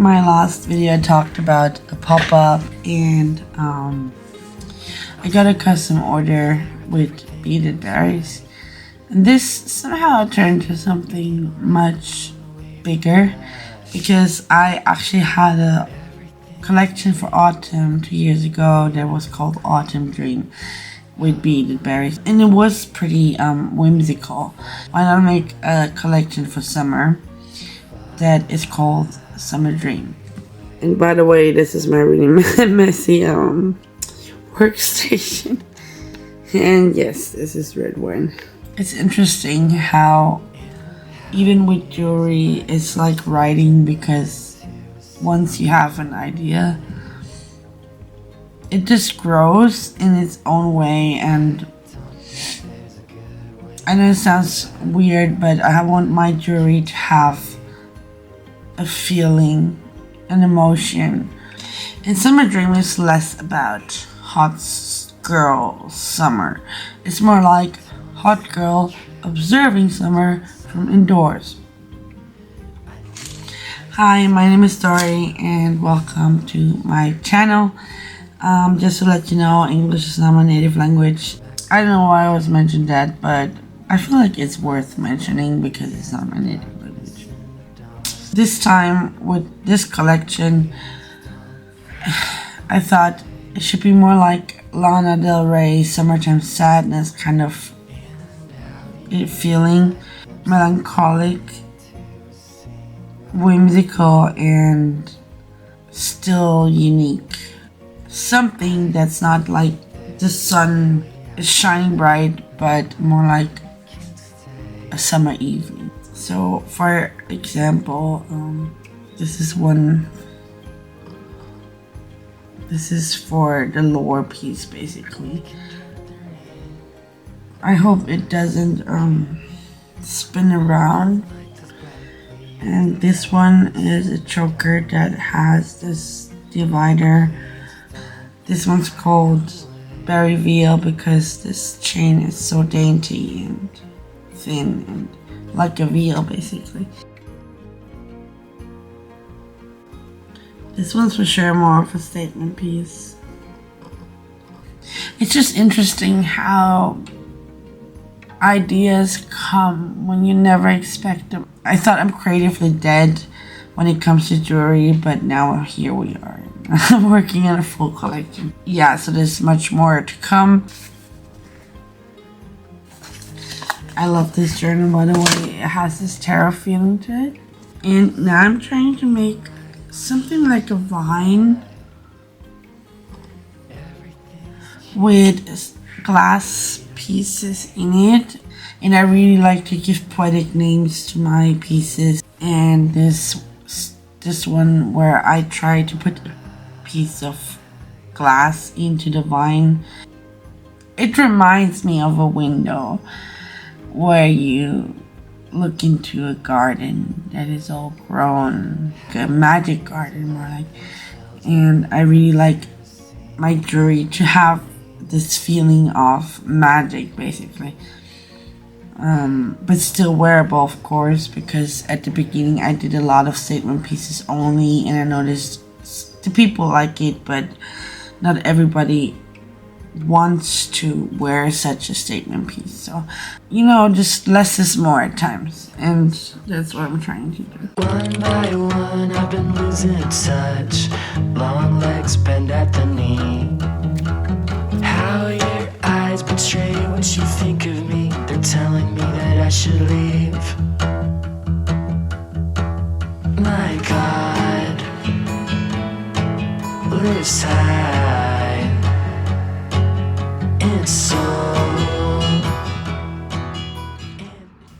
my last video I talked about a pop-up, and I got a custom order with beaded berries. And this somehow turned to something much bigger because I actually had a collection for autumn 2 years ago that was called Autumn Dream with beaded berries, and it was pretty whimsical. Why not make a collection for summer that is called Summer Dream? And by the way, this is my really messy workstation. And yes, this is red wine. It's interesting how even with jewelry, it's like writing, because once you have an idea, it just grows in its own way. And I know it sounds weird, but I want my jewelry to have a feeling, an emotion. And Summer Dream is less about hot girl summer. It's more like hot girl observing summer from indoors. Hi, my name is Dory and welcome to my channel. Just to let you know, English is not my native language. I don't know why I always mentioned that, but I feel like it's worth mentioning because it's not my native language. This time with this collection, I thought it should be more like Lana Del Rey Summertime Sadness kind of feeling. Melancholic, whimsical, and still unique. Something that's not like the sun is shining bright, but more like a summer evening. So for example, this is for the lower piece basically. I hope it doesn't spin around. And this one is a choker that has this divider. This one's called Berry Veil because this chain is so dainty and thin and like a veil basically. This one's for sure more of a statement piece. It's just interesting how ideas come when you never expect them. I thought I'm creatively dead when it comes to jewelry, but now here we are. I'm working on a full collection. Yeah, so there's much more to come. I love this journal, by the way. It has this tarot feeling to it. And now I'm trying to make something like a vine with glass pieces in it. And I really like to give poetic names to my pieces. And this one where I try to put a piece of glass into the vine. It reminds me of a window where you look into a garden that is all grown, like a magic garden more like. And I really like my jewelry to have this feeling of magic basically. But still wearable, of course, because at the beginning I did a lot of statement pieces only, and I noticed the people like it, but not everybody wants to wear such a statement piece. So, just less is more at times, and that's what I'm trying to do. One by one I've been losing touch. Long legs bend at the knee. How your eyes betray what you think of me. They're telling me that I should leave. My God lives high in soul.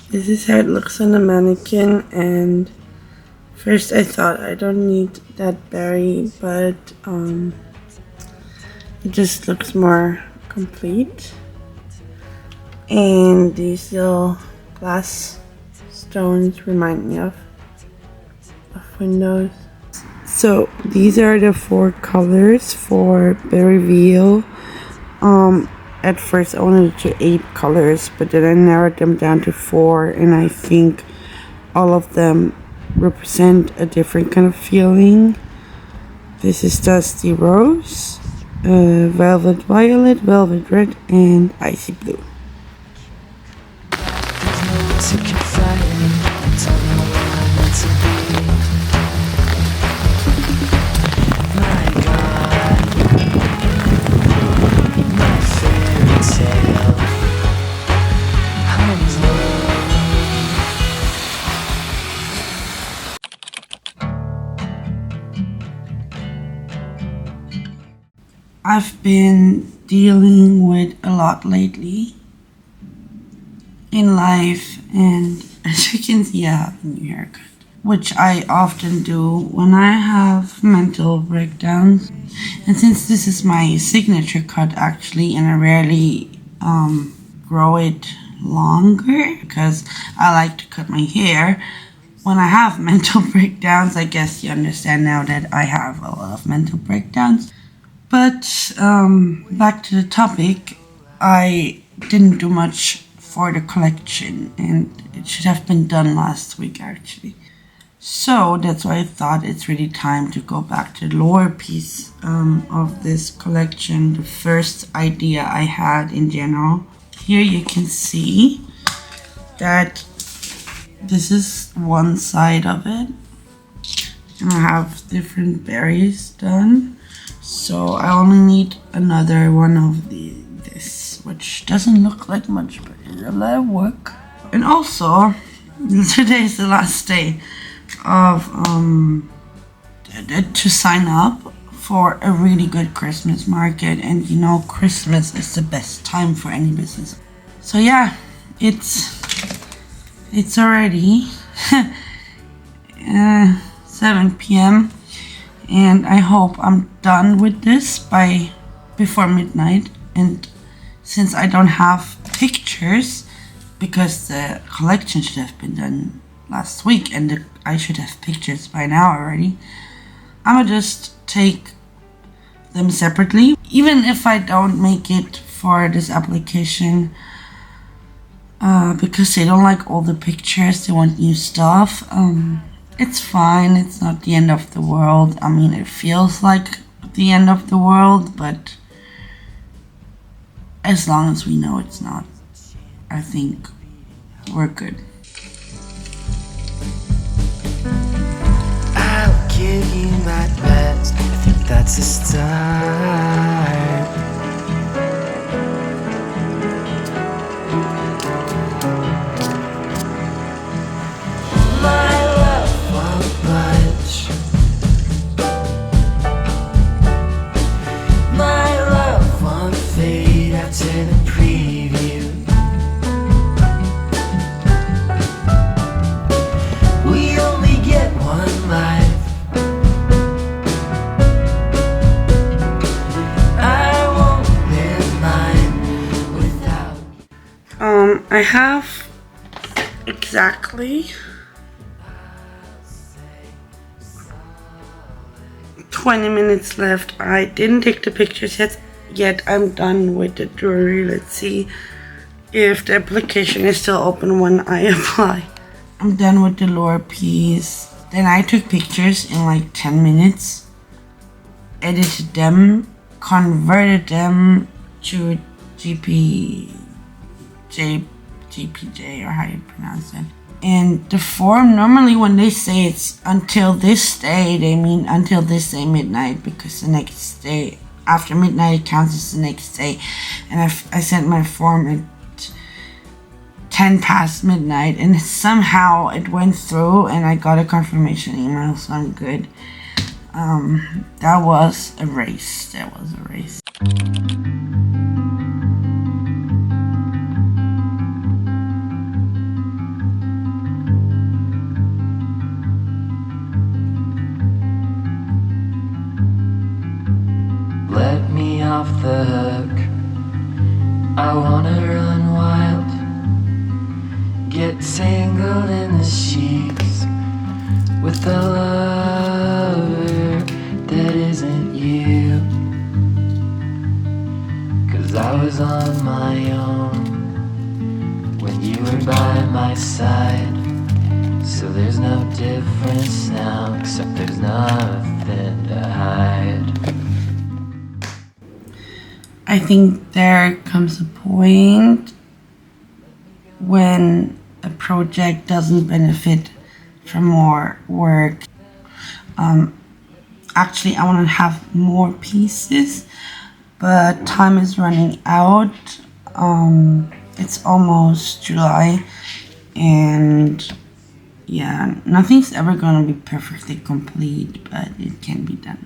This is how it looks on the mannequin, and first I thought I don't need that berry, but it just looks more complete. And these little glass stones remind me of windows. So these are the 4 colors for Berry Veil. At first I wanted to 8 colors, but then I narrowed them down to 4, and I think all of them represent a different kind of feeling. This is Dusty Rose, Velvet Violet, Velvet Red, and Icy Blue. To confide in, tell me where I'm meant to be. My God, my fairy tale hums low. I've been dealing with a lot lately in life, and as you can see, I have a new haircut, which I often do when I have mental breakdowns. And since this is my signature cut actually, and I rarely grow it longer because I like to cut my hair when I have mental breakdowns. I guess you understand now that I have a lot of mental breakdowns. But back to the topic, I didn't do much for the collection, and it should have been done last week actually. So that's why I thought it's really time to go back to the lower piece of this collection, the first idea I had in general. Here you can see that this is one side of it, and I have different berries done. So I only need another one of this, which doesn't look like much, but it's a lot of work. And also, today is the last day of to sign up for a really good Christmas market, and you know Christmas is the best time for any business. So yeah, it's already 7 p.m. and I hope I'm done with this before midnight. And since I don't have pictures, because the collection should have been done last week and I should have pictures by now already, I'm gonna just take them separately. Even if I don't make it for this application, because they don't like all the pictures, they want new stuff. It's fine, it's not the end of the world. I mean, it feels like the end of the world, but as long as we know it's not, I think we're good. I'll give you my best, I think that's a start. My love won't budge. My love won't fade after the preview. We only get one life. I won't live mine without. I have exactly 20 minutes left. I didn't take the pictures yet. I'm done with the jewelry. Let's see if the application is still open when I apply. I'm done with the lower piece. Then I took pictures in like 10 minutes, edited them, converted them to GPJ, or how you pronounce it. And the form, normally when they say it's until this day, they mean until this day midnight, because the next day after midnight it counts as the next day. And I sent my form at 10 past midnight, and somehow it went through and I got a confirmation email, so I'm good. That was a race. Let me off the hook. I wanna run wild, get tangled in the sheets with a lover that isn't you. 'Cause I was on my own when you were by my side. So there's no difference now, except there's nothing to hide. I think there comes a point when a project doesn't benefit from more work. Actually, I want to have more pieces, but time is running out. It's almost July, and yeah, nothing's ever gonna be perfectly complete, but it can be done.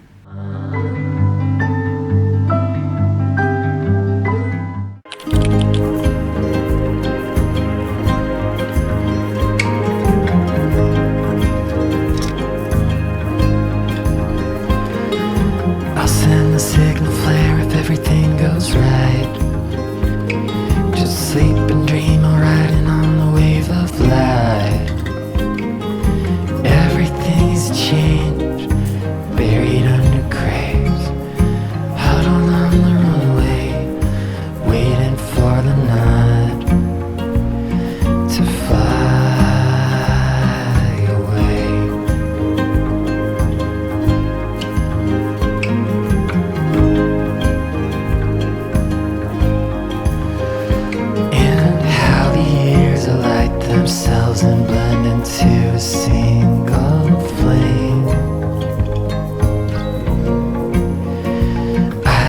I'll send the signal flare if everything goes right. Just sleep and dream, all riding on the wave of light. Everything's changed, buried under graves, huddled on the runway, waiting for the night to fly away. And how the years alight themselves and blend into a single flame.